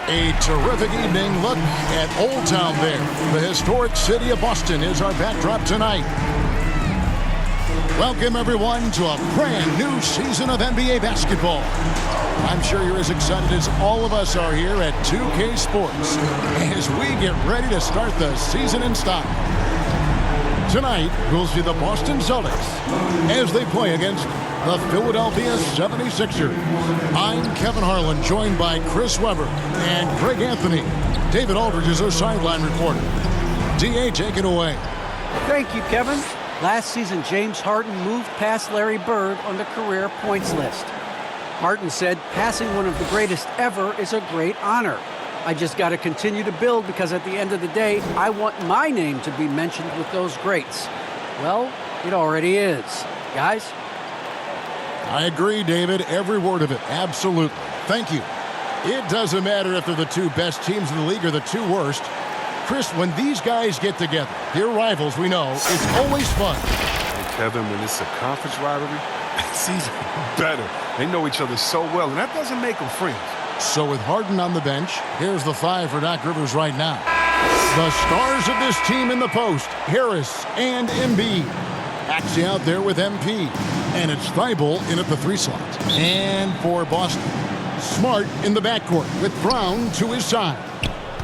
A terrific evening. Look at Old Town there. The historic city of Boston is our backdrop tonight. Welcome, everyone, to a brand new season of NBA basketball. I'm sure you're as excited as all of us are here at 2K Sports as we get ready to start the season in style. Tonight, we'll see the Boston Celtics as they play against the Philadelphia 76ers. I'm Kevin Harlan, joined by Chris Webber and Greg Anthony. David Aldridge is our sideline reporter. D.A., take it away. Thank you, Kevin. Last season, James Harden moved past Larry Bird on the career points list. Harden said, passing one of the greatest ever is a great honor. I just got to continue to build because at the end of the day, I want my name to be mentioned with those greats. Well, it already is. Guys? I agree, David. Every word of it. Absolutely. Thank you. It doesn't matter if they're the two best teams in the league or the two worst. Chris, when these guys get together, they're rivals, we know, it's always fun. And Kevin, when it's a conference rivalry, it's even better. They know each other so well, and that doesn't make them friends. So with Harden on the bench, here's the five for Doc Rivers right now. The stars of this team in the post, Harris and Embiid. Axie out there with MP. And it's Thibault in at the 3 slot. And for Boston, Smart in the backcourt with Brown to his side.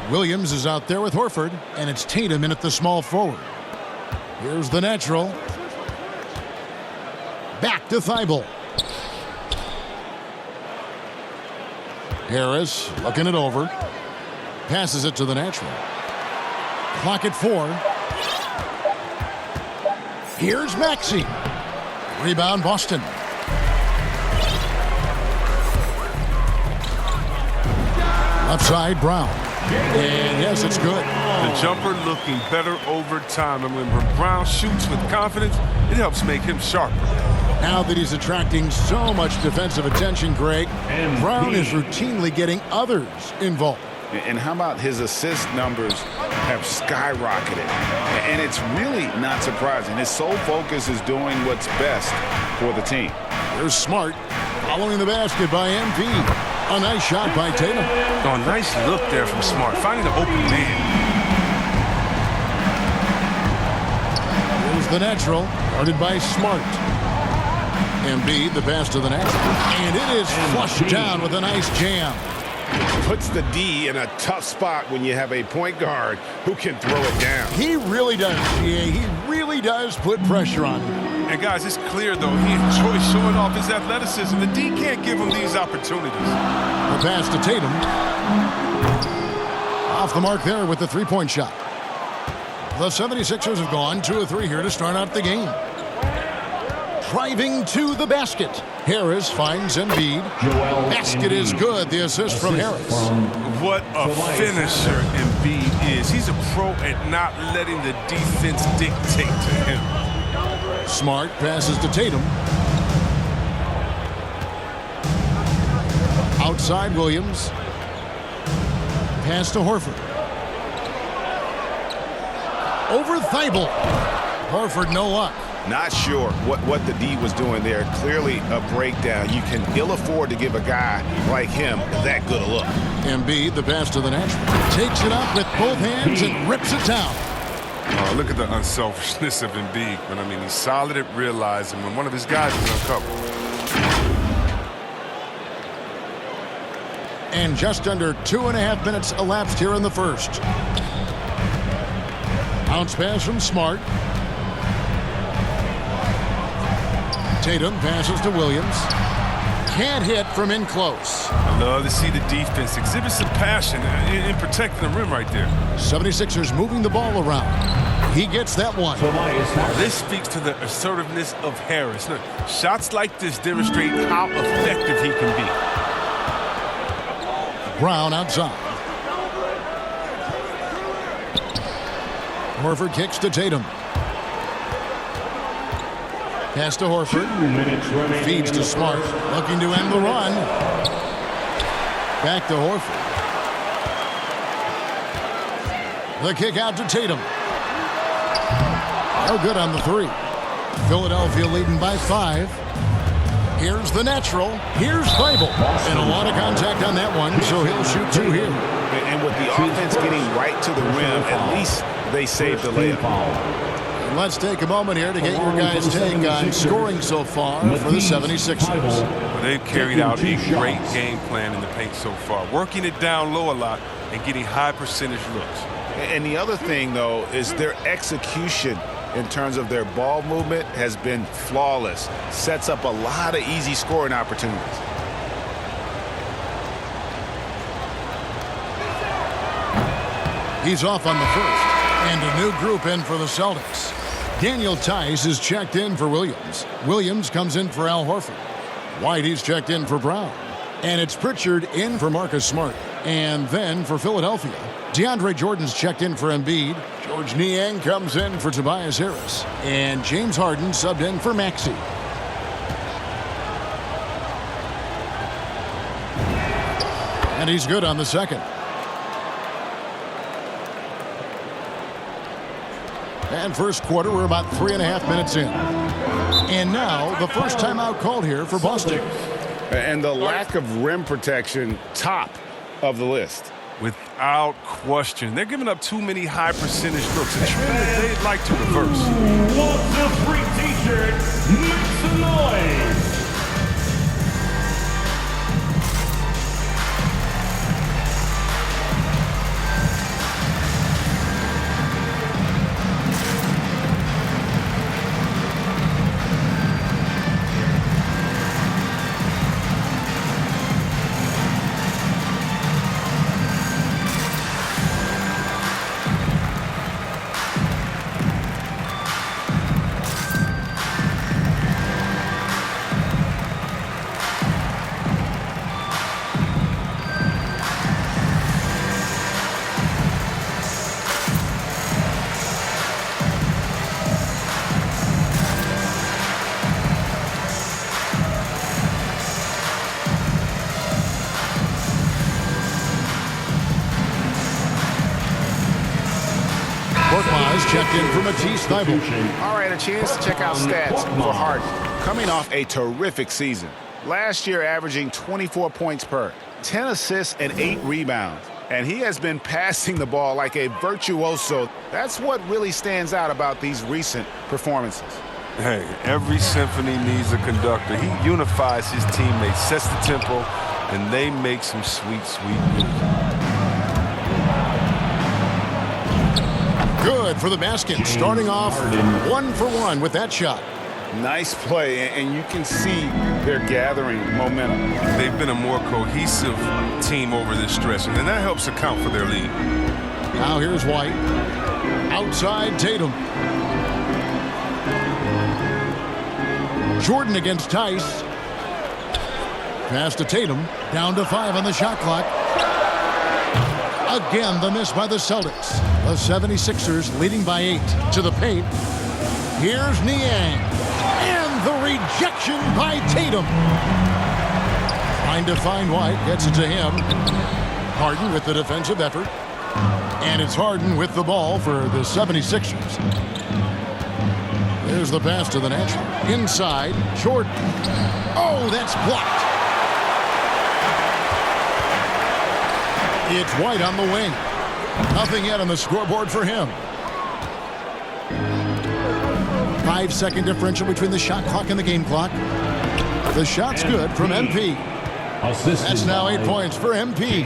Williams is out there with Horford, and it's Tatum in at the small forward. Here's the natural. Back to Thibault. Harris looking it over. Passes it to the natural. Clock at 4. Here's Maxey. Rebound Boston. Upside Brown. And yes, it's good. The jumper looking better over time. And when Brown shoots with confidence, it helps make him sharper. Now that he's attracting so much defensive attention, Greg, Brown is routinely getting others involved. And how about his assist numbers have skyrocketed? And it's really not surprising. His sole focus is doing what's best for the team. There's Smart following the basket by MP. A nice shot by Tatum. Oh, nice look there from Smart, finding the open man. Here's the natural, guarded by Smart. Embiid, the pass to the net. And it is flushed down with a nice jam. Puts the D in a tough spot when you have a point guard who can throw it down. He really does, GA. He really does put pressure on him. And guys, it's clear, though, he enjoys showing off his athleticism. The D can't give him these opportunities. The pass to Tatum. Off the mark there with the three-point shot. The 76ers have gone 2 of 3 here to start out the game. Driving to the basket. Harris finds Embiid. Basket is good. The assist from Harris. What a finisher Embiid is. He's a pro at not letting the defense dictate to him. Smart passes to Tatum. Outside Williams. Pass to Horford. Over Thibault. Horford no luck. Not sure what the D was doing there. Clearly a breakdown. You can ill afford to give a guy like him that good a look. Embiid, the pass to the natural. Takes it up with both hands and rips it down. Look at the unselfishness of Embiid. But I mean, he's solid at realizing when one of his guys is uncovered. And just under 2.5 minutes elapsed here in the first. Bounce pass from Smart. Tatum passes to Williams. Can't hit from in close. I love to see the defense exhibit some passion in protecting the rim right there. 76ers moving the ball around. He gets that one. This speaks to the assertiveness of Harris. Look, shots like this demonstrate how effective he can be. Brown outside. Horford kicks to Tatum. Pass to Horford. Feeds to Smart. Looking to end the run. Back to Horford. The kick out to Tatum. No good on the three. Philadelphia leading by 5. Here's the natural. Here's Thibault. And a lot of contact on that one, so he'll shoot 2 here. And with the offense getting right to the rim, at least they saved the layup. And let's take a moment here to get your guys' take on scoring so far for the 76ers. Well, they've carried out a great game plan in the paint so far, working it down low a lot and getting high percentage looks. And the other thing, though, is their execution in terms of their ball movement has been flawless. Sets up a lot of easy scoring opportunities. He's off on the first. And a new group in for the Celtics. Daniel Tice is checked in for Williams. Williams comes in for Al Horford. Whitey's checked in for Brown. And it's Pritchard in for Marcus Smart. And then for Philadelphia, DeAndre Jordan's checked in for Embiid. George Niang comes in for Tobias Harris. And James Harden subbed in for Maxey. And he's good on the second. And first quarter, we're about 3.5 minutes in. And now, the first timeout called here for Boston. And the lack of rim protection, top of the list. Without question. They're giving up too many high percentage looks. A trend that they'd like to reverse. What's the free t-shirt? Make some noise. Checked in for Matisse Thybulle. All right, a chance to check out stats for Harden. Coming off a terrific season. Last year averaging 24 points per, 10 assists and 8 rebounds. And he has been passing the ball like a virtuoso. That's what really stands out about these recent performances. Hey, every symphony needs a conductor. He unifies his teammates, sets the tempo, and they make some sweet, sweet music. Good for the basket, starting off 1 for 1 with that shot. Nice play, and you can see they're gathering momentum. They've been a more cohesive team over this stretch, and that helps account for their lead. Now here's White. Outside Tatum. Jordan against Tice. Pass to Tatum. Down to 5 on the shot clock. Again, the miss by the Celtics. The 76ers leading by 8 to the paint. Here's Niang. And the rejection by Tatum. Trying to find White. Gets it to him. Harden with the defensive effort. And it's Harden with the ball for the 76ers. There's the pass to the natural. Inside, Jordan. Oh, that's blocked. It's White on the wing. Nothing yet on the scoreboard for him. 5-second differential between the shot clock and the game clock. The shot's good from MP. That's now 8 points for MP.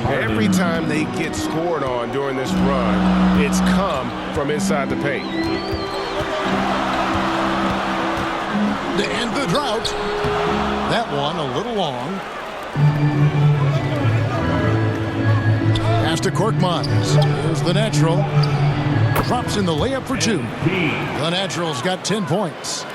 Every time they get scored on during this run, it's come from inside the paint. To end the drought. That one a little long. Pass to Korkmaz. Here's the natural. Drops in the layup for 2. The natural's got 10 points.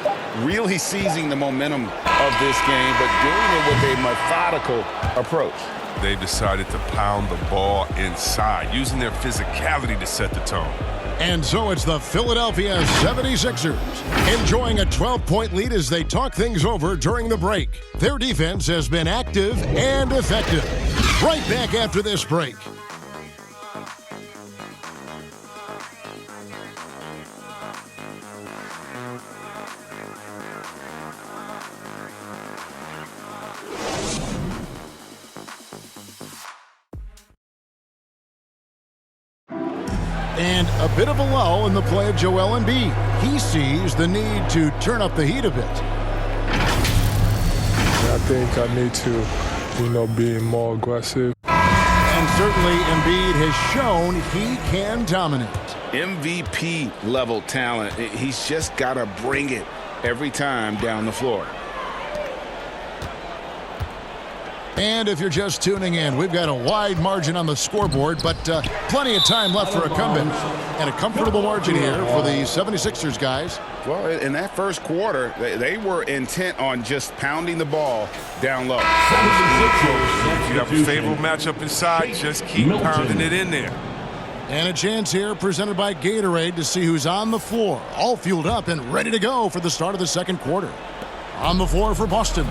Really seizing the momentum of this game, but doing it with a methodical approach. They've decided to pound the ball inside, using their physicality to set the tone. And so it's the Philadelphia 76ers enjoying a 12-point lead as they talk things over during the break. Their defense has been active and effective. Right back after this break. And a bit of a lull in the play of Joel Embiid. He sees the need to turn up the heat a bit. I think I need to, be more aggressive. And certainly Embiid has shown he can dominate. MVP level talent. He's just got to bring it every time down the floor. And if you're just tuning in, we've got a wide margin on the scoreboard, but plenty of time left for a comeback. And a comfortable margin here for the 76ers guys. Well, in that first quarter, they were intent on just pounding the ball down low. If you have a favorable matchup inside, just keep pounding it in there. And a chance here presented by Gatorade to see who's on the floor, all fueled up and ready to go for the start of the second quarter. On the floor for Boston,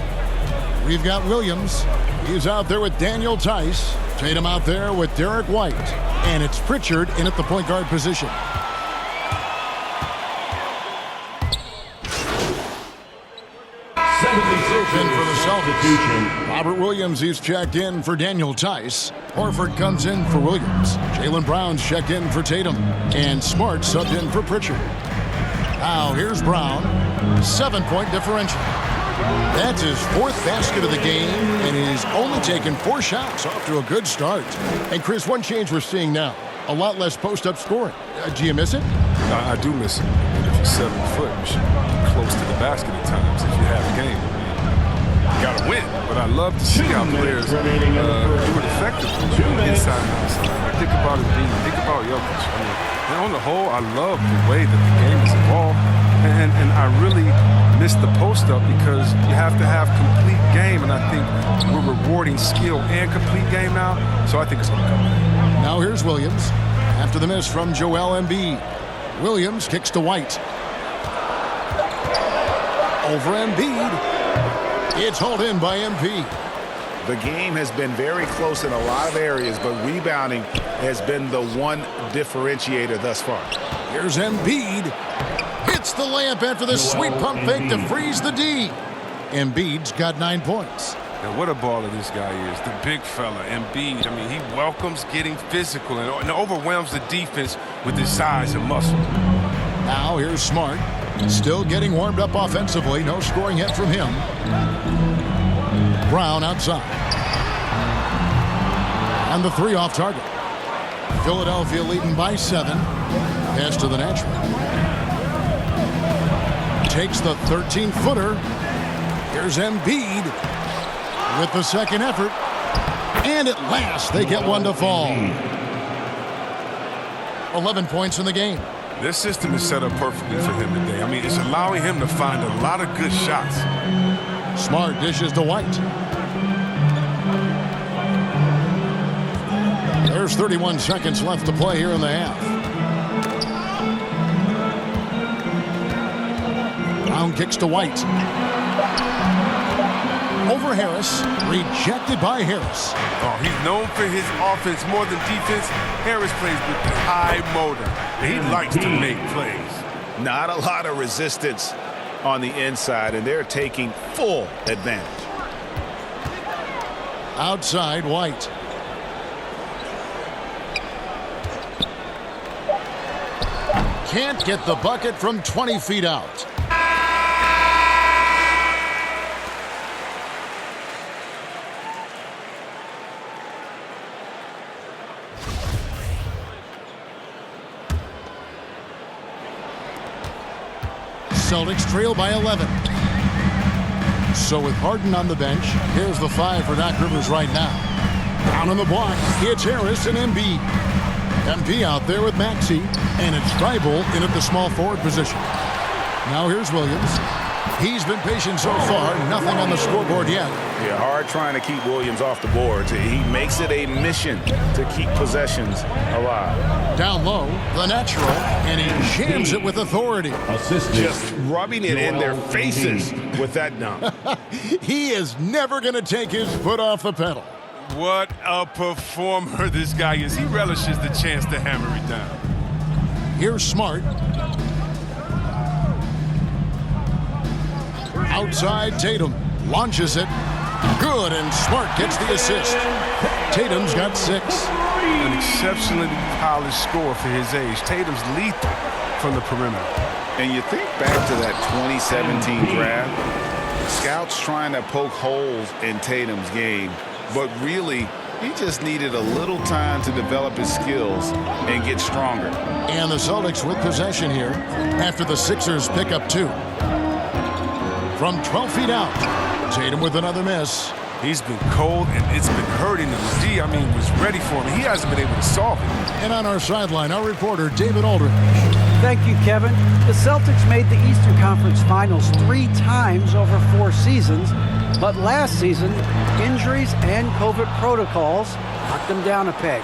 we've got Williams. He's out there with Daniel Tice. Tatum out there with Derek White. And it's Pritchard in at the point guard position. In for the Celtics. Robert Williams, he's checked in for Daniel Tice. Horford comes in for Williams. Jaylen Brown's checked in for Tatum. And Smart subbed in for Pritchard. Now here's Brown. 7-point differential. That's his 4th basket of the game, and he's only taken 4 shots. Off to a good start. And Chris, one change we're seeing now, a lot less post-up scoring. Do you miss it? I do miss it. If you're 7 foot, you should be close to the basket at times if you have a game. You got to win, but I love to see how players do it effectively, inside and outside. Think about Jokic. And on the whole, I love the way that the game is evolved, and I really miss the post-up because you have to have complete game, and I think we're rewarding skill and complete game now, so I think it's going to come. Now here's Williams. After the miss from Joel Embiid. Williams kicks to White. Over Embiid. It's hauled in by MP. The game has been very close in a lot of areas, but rebounding has been the one differentiator thus far. Here's Embiid. Hits the layup after the sweet pump fake to freeze the D. Embiid's got 9 points. And what a baller this guy is, the big fella, Embiid. I mean, he welcomes getting physical and overwhelms the defense with his size and muscle. Now here's Smart. Still getting warmed up offensively. No scoring yet from him. Brown outside. And the 3 off target. Philadelphia leading by 7. Pass to the natural. Takes the 13-footer. Here's Embiid with the second effort. And at last, they get one to fall. 11 points in the game. This system is set up perfectly for him today. I mean, it's allowing him to find a lot of good shots. Smart dishes to White. There's 31 seconds left to play here in the half. Brown kicks to White. Over Harris. Rejected by Harris. Oh, he's known for his offense more than defense. Harris plays with the high motor. He likes to make plays. Not a lot of resistance on the inside, and they're taking full advantage. Outside, White. Can't get the bucket from 20 feet out. Celtics trail by 11. So with Harden on the bench, here's the 5 for Doc Rivers right now. Down on the block, it's Harris and Embiid. MP out there with Maxey, and it's Tribal in at the small forward position. Now here's Williams. He's been patient so far, nothing on the scoreboard yet. Yeah, hard trying to keep Williams off the board. He makes it a mission to keep possessions alive. Down low, the natural, and he jams it with authority. Just rubbing it in their faces with that dunk. He is never going to take his foot off the pedal. What a performer this guy is. He relishes the chance to hammer it down. Here's Smart. Outside, Tatum launches it. Good, and Smart gets the assist. Tatum's got 6. An exceptionally polished score for his age. Tatum's lethal from the perimeter. And you think back to that 2017 draft, scouts trying to poke holes in Tatum's game, but really, he just needed a little time to develop his skills and get stronger. And the Celtics with possession here after the Sixers pick up 2. From 12 feet out, Tatum with another miss. He's been cold, and it's been hurting him. D, was ready for him. He hasn't been able to solve it. And on our sideline, our reporter, David Aldridge. Thank you, Kevin. The Celtics made the Eastern Conference Finals 3 times over 4 seasons, but last season, injuries and COVID protocols knocked them down a peg.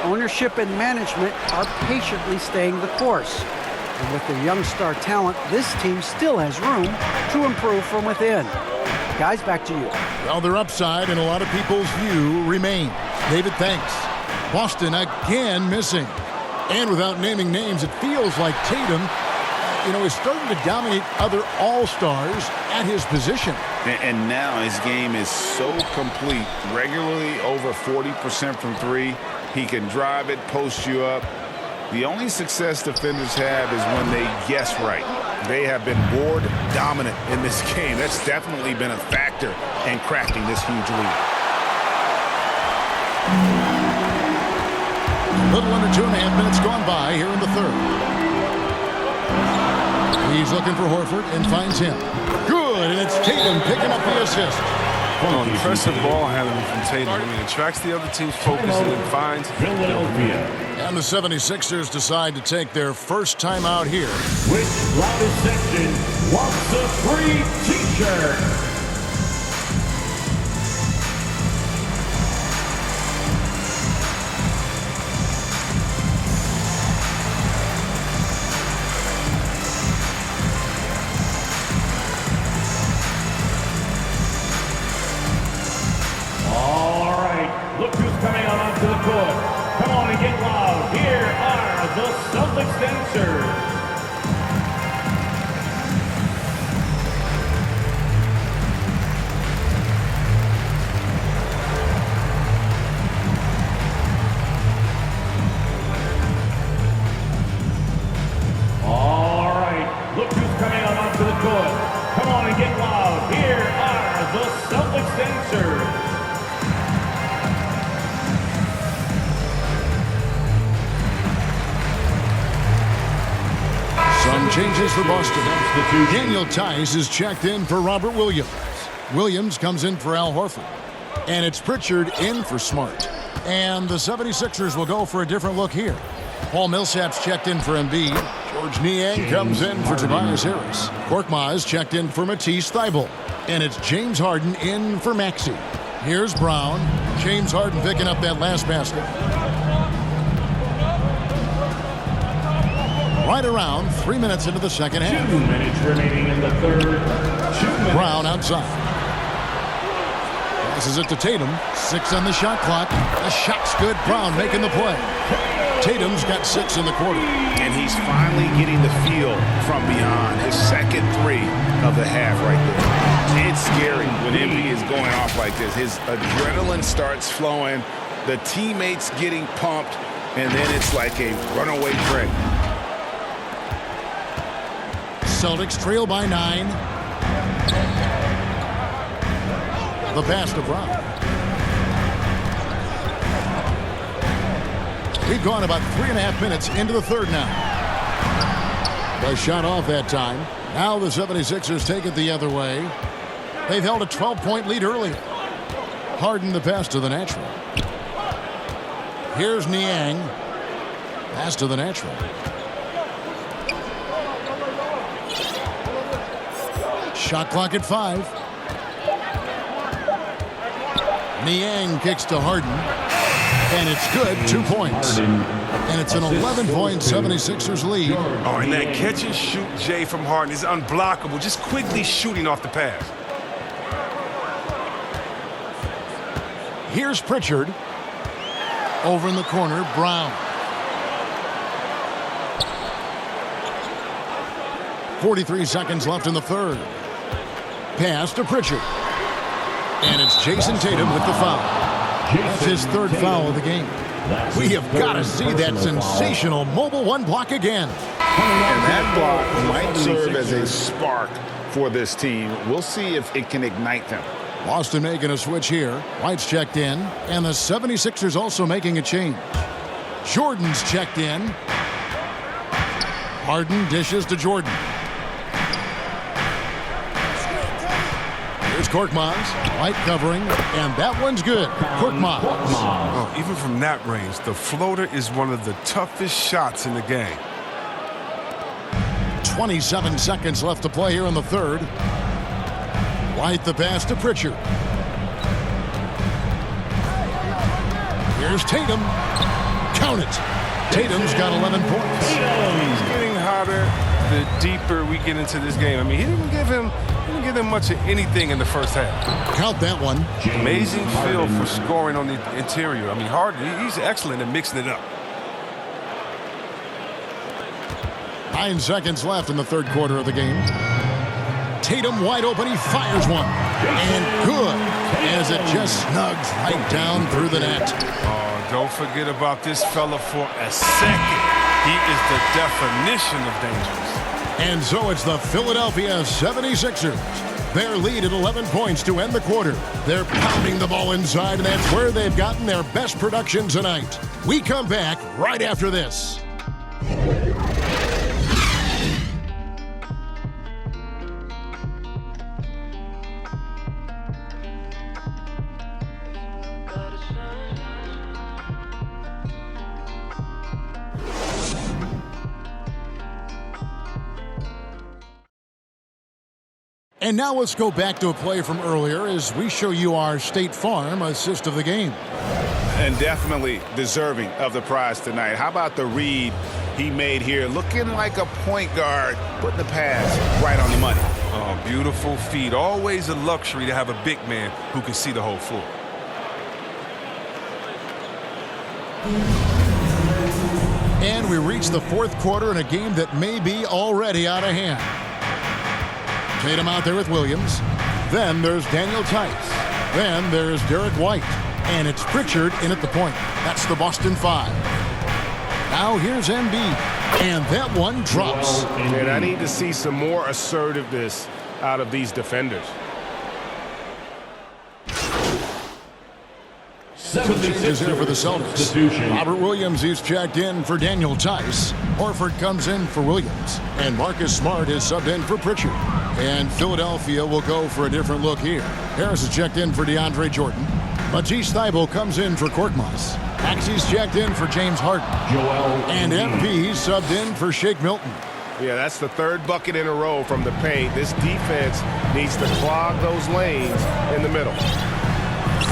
Ownership and management are patiently staying the course. And with their young star talent, this team still has room to improve from within. Guys, back to you. Well, their upside in a lot of people's view remains. David, thanks. Boston again missing. And without naming names, it feels like Tatum, is starting to dominate other all-stars at his position. And now his game is so complete. Regularly over 40% from 3. He can drive it, post you up. The only success defenders have is when they guess right. They have been board dominant in this game. That's definitely been a factor in cracking this huge lead. A little under 2.5 minutes gone by here in the third. He's looking for Horford and finds him. Good, and it's Tatum picking up the assist. Impressive ball handling from Tatum. Attracts the other team's focus and then finds Philadelphia. And the 76ers decide to take their first time out here. Which loudest section wants a free T-shirt? Look who's coming on onto the court. Come on and get loud. Here are the Celtics dancers. All right. Look who's coming on onto the court. Come on and get loud. Here are the Celtics dancers. Some changes for Boston. Daniel Tice is checked in for Robert Williams. Williams comes in for Al Horford. And it's Pritchard in for Smart. And the 76ers will go for a different look here. Paul Millsap's checked in for Embiid. George Niang comes in for Tobias Harris. Korkmaz checked in for Matisse Thybulle. And it's James Harden in for Maxey. Here's Brown. James Harden picking up that last basket. Right around 3 minutes into the second half. 2 minutes remaining in the third. 2 minutes. Brown outside. Passes it to Tatum. 6 on the shot clock. The shot's good. Brown making the play. Tatum's got 6 in the quarter. And he's finally getting the feel from beyond. His second 3 of the half right there. It's scary when Embiid is going off like this. His adrenaline starts flowing. The teammates getting pumped. And then it's like a runaway train. Celtics trail by 9. The pass to Brown. We've gone about 3.5 minutes into the third now. The shot off that time. Now the 76ers take it the other way. They've held a 12-point lead earlier. Harden the pass to the natural. Here's Niang. Pass to the natural. Shot clock at 5. Niang kicks to Harden. And it's good, 2 points. And it's an 11-point 76ers lead. Oh, and that catch and shoot, Jay, from Harden is unblockable. Just quickly shooting off the pass. Here's Pritchard. Over in the corner, Brown. 43 seconds left in the third. Pass to Pritchard. And it's Jason Tatum with the foul. That's his third foul of the game. We have got to see that sensational mobile one block again. And that block might serve as a spark for this team. We'll see if it can ignite them. Boston making a switch here. White's checked in. And the 76ers also making a change. Jordan's checked in. Harden dishes to Jordan. Here's Korkmaz. White covering. And that one's good. Korkmaz. Oh, even from that range, the floater is one of the toughest shots in the game. 27 seconds left to play here in the third. White the pass to Pritchard. Here's Tatum. Count it. Tatum's got 11 points. He's getting hotter the deeper we get into this game. I mean, he didn't give him much of anything in the first half. Count that one. Amazing feel for scoring on the interior. I mean, Harden, he's excellent at mixing it up. 9 seconds left in the third quarter of the game. Tatum wide open. He fires one. And good, as it just snugs right down through the net. Oh, don't forget about this fella for a second. He is the definition of dangerous. And so it's the Philadelphia 76ers. Their lead at 11 points to end the quarter. They're pounding the ball inside, and that's where they've gotten their best production tonight. We come back right after this. And now let's go back to a play from earlier as we show you our State Farm assist of the game. And definitely deserving of the prize tonight. How about the read he made here? Looking like a point guard, putting the pass right on the money. Oh, beautiful feed. Always a luxury to have a big man who can see the whole floor. And we reach the fourth quarter in a game that may be already out of hand. Tatum out there with Williams. Then there's Daniel Tice. Then there's Derek White. And it's Pritchard in at the point. That's the Boston 5. Now here's Embiid. And that one drops. And I need to see some more assertiveness out of these defenders. Changes here for the Celtics. Robert Williams is checked in for Daniel Tice. Horford comes in for Williams. And Marcus Smart is subbed in for Pritchard. And Philadelphia will go for a different look here. Harris is checked in for DeAndre Jordan. Matisse Thybulle comes in for Korkmaz. Maxey's checked in for James Harden. And MP subbed in for Shake Milton. Yeah, that's the third bucket in a row from the paint. This defense needs to clog those lanes in the middle.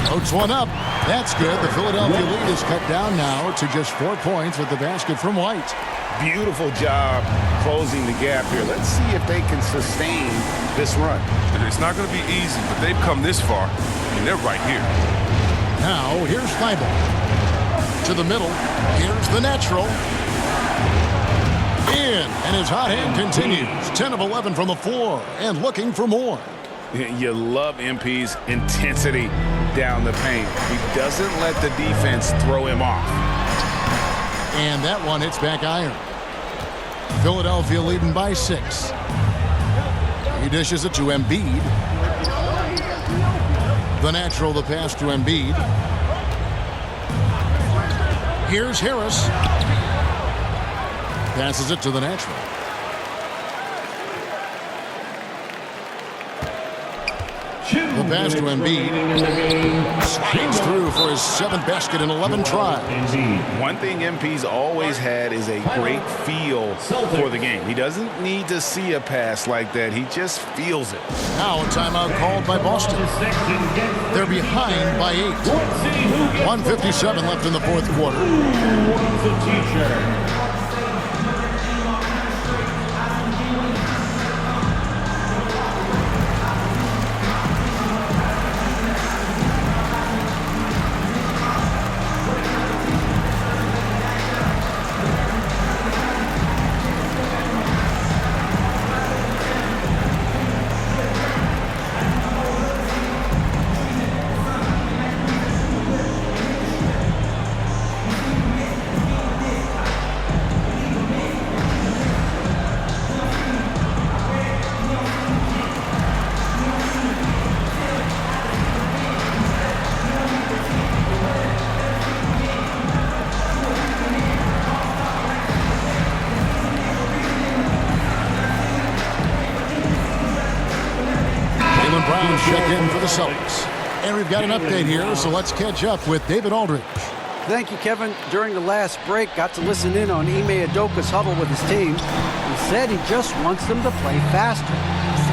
Floats one up. That's good. The Philadelphia lead is cut down now to just 4 points with the basket from White. Beautiful job closing the gap here. Let's see if they can sustain this run. It's not going to be easy, but they've come this far, and they're right here. Now, here's Thybulle. To the middle. Here's the natural. In, and his hot hand continues. 10 of 11 from the floor, and looking for more. You love MP's intensity down the paint. He doesn't let the defense throw him off. And that one hits back iron. Philadelphia leading by 6. He dishes it to Embiid. The natural, the pass to Embiid. Here's Harris. Passes it to the natural. pass to Embiid. Slides through for his 7th basket in 11 tries. One thing MP's always had is a great feel for the game. He doesn't need to see a pass like that. He just feels it. Now a timeout called by Boston. They're behind by 8. 1:57 left in the fourth quarter. What's a t-shirt? Check in for the Celtics. And we've got an update here, so let's catch up with David Aldridge. Thank you, Kevin. During the last break, got to listen in on Ime Udoka's huddle with his team. He said he just wants them to play faster.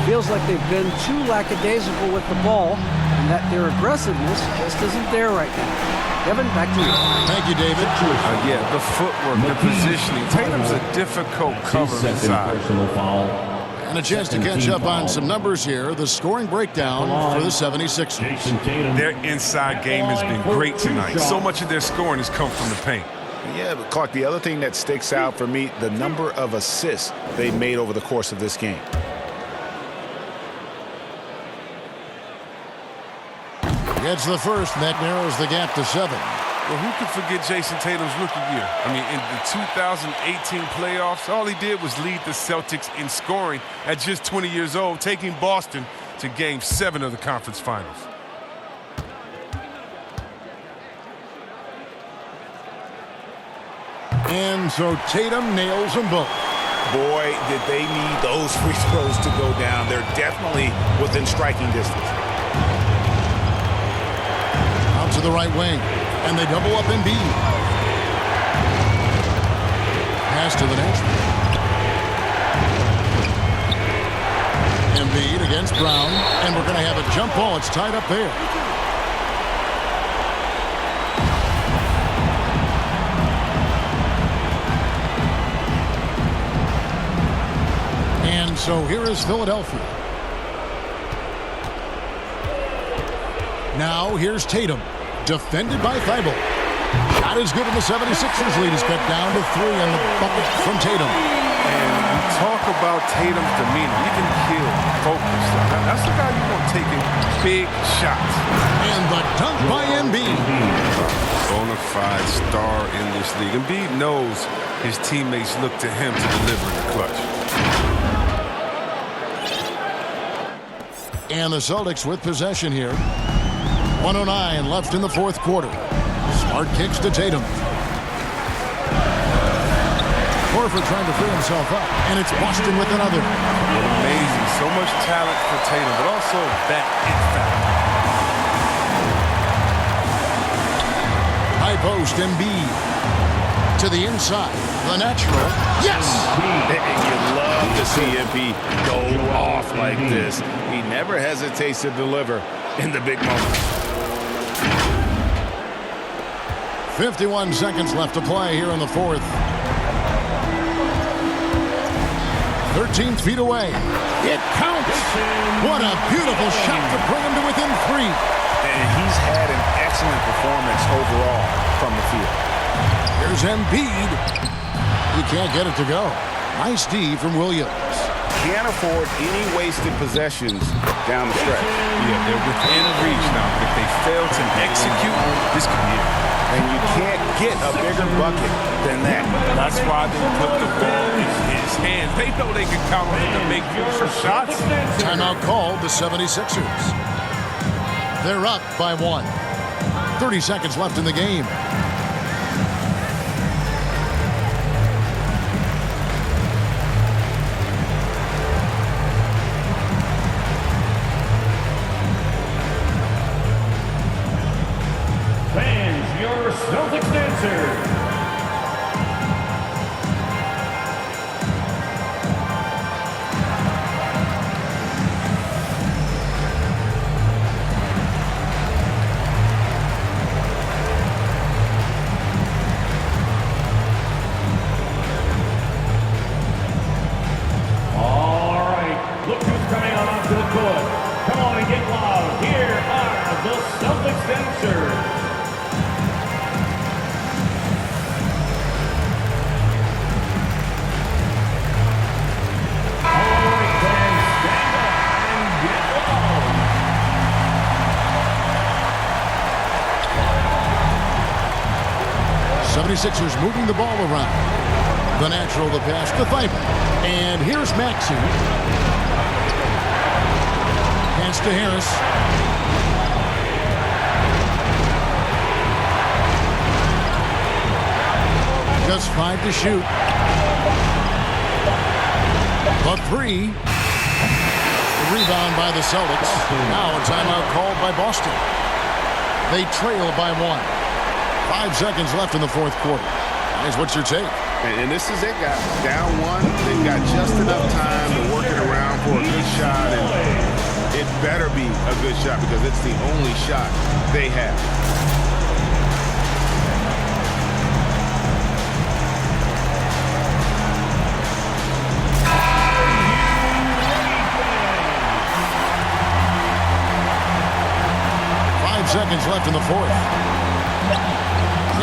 Feels like they've been too lackadaisical with the ball and that their aggressiveness just isn't there right now. Kevin, back to you. Thank you, David. Yeah, the footwork, the positioning. Tatum's a difficult cover inside. Personal foul. And a chance to catch up on some numbers here. The scoring breakdown for the 76ers. Their inside game has been great tonight. So much of their scoring has come from the paint. Yeah, but Clark, the other thing that sticks out for me, the number of assists they made over the course of this game. Gets the first, and that narrows the gap to 7. Well, who could forget Jason Tatum's rookie year? I mean, in the 2018 playoffs, all he did was lead the Celtics in scoring at just 20 years old, taking Boston to Game 7 of the conference finals. And so Tatum nails them both. Boy, did they need those free throws to go down. They're definitely within striking distance. Out to the right wing. And they double up Embiid. Pass to the next. Embiid against Brown. And we're going to have a jump ball. It's tied up there. And so here is Philadelphia. Now here's Tatum. Defended by Thibault. Shot is good, and the 76ers lead is cut down to 3 on the bucket from Tatum. And you talk about Tatum's demeanor. You can kill focus. That's the guy you want taking big shots. And the dunk by Embiid. Bona fide star in this league. Embiid knows his teammates look to him to deliver in the clutch. And the Celtics with possession here. 1:09 left in the fourth quarter. Smart kicks to Tatum. Horford trying to free himself up, and it's Boston with another. Amazing. So much talent for Tatum, but also that it factor. High post, Embiid. To the inside. The natural. Yes! You love to see MP go off like this. He never hesitates to deliver in the big moments. 51 seconds left to play here in the fourth. 13 feet away. It counts. What a beautiful shot to bring him to within 3. And he's had an excellent performance overall from the field. Here's Embiid. He can't get it to go. Nice D from Williams. Can't afford any wasted possessions down the stretch. Yeah, they're within reach now. If they fail to execute, this could be it. And you can't get a bigger bucket than that. That's why they put the ball in his hands. They know they can count on him to make some shots. Timeout called the 76ers. They're up by 1. 30 seconds left in the game. Celtics answer. Look who's coming out onto the court. Come on and get loud. Here are the Celtics dancers. All right, fans, stand up and get loud. 76ers moving the ball around. The natural, the pass to Thybulle. And here's Maxey. Pass to Harris. Just 5 to shoot. The 3. Rebound by the Celtics. Now a timeout called by Boston. They trail by 1. 5 seconds left in the fourth quarter. Guys, what's your take? And this is it, guys. Down 1. They've got just enough time to work it around for a good shot. And it better be a good shot because it's the only shot they have. Seconds left in the fourth.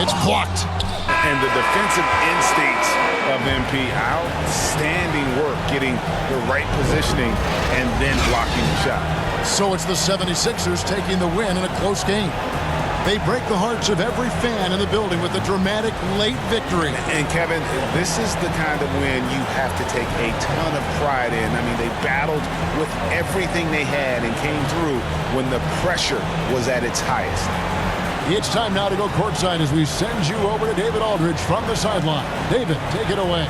It's blocked. And the defensive instincts of MP, outstanding work getting the right positioning and then blocking the shot. So it's the 76ers taking the win in a close game. They break the hearts of every fan in the building with a dramatic late victory. And Kevin, this is the kind of win you have to take a ton of pride in. I mean, they battled with everything they had and came through when the pressure was at its highest. It's time now to go courtside as we send you over to David Aldridge from the sideline. David, take it away.